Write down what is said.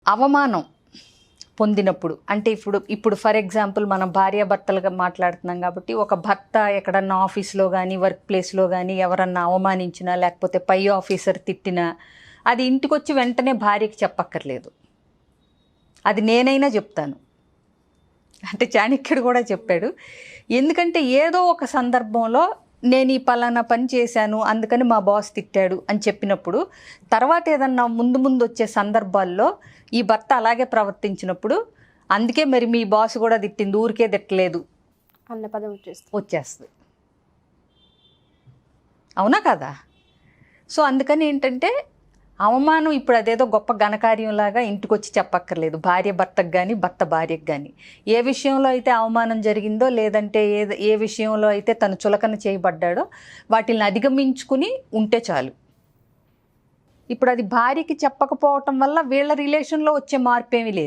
అవమానం పొందినప్పుడు అంటే ఇప్పుడు ఫర్ ఎగ్జాంపుల్ మనం భార్యాభర్తలుగా మాట్లాడుతున్నాం కాబట్టి ఒక భర్త ఎక్కడన్నా ఆఫీస్లో కానీ వర్క్ ప్లేస్లో కానీ ఎవరన్నా అవమానించినా లేకపోతే పై ఆఫీసర్ తిట్టినా అది ఇంటికి వచ్చి వెంటనే భార్యకి చెప్పక్కర్లేదు. అది నేనైనా చెప్తాను. అంటే చాణక్యుడు కూడా చెప్పాడు. ఎందుకంటే ఏదో ఒక సందర్భంలో నేను ఈ పలానా పని చేశాను అందుకని మా బాస్ తిట్టాడు అని చెప్పినప్పుడు తర్వాత ఏదన్నా ముందు వచ్చే సందర్భాల్లో ఈ భర్త అలాగే ప్రవర్తించినప్పుడు అందుకే మరి మీ బాస్ కూడా తిట్టింది ఊరికే తిట్టలేదు అన్న పదం వచ్చేస్తుంది. అవునా కదా? సో అందుకని ఏంటంటే అవమానం ఇప్పుడు అదేదో గొప్ప ఘనకార్యంలాగా ఇంటికి వచ్చి చెప్పక్కర్లేదు. భార్య భర్తకు కానీ భర్త భార్యకు కానీ ఏ విషయంలో అయితే అవమానం జరిగిందో లేదంటే ఏ విషయంలో అయితే తను చులకన చేయబడ్డాడో వాటిని అధిగమించుకుని ఉంటే చాలు. ఇప్పుడు అది భార్యకి చెప్పకపోవటం వల్ల వీళ్ళ రిలేషన్లో వచ్చే మార్పు ఏమీ లేదు.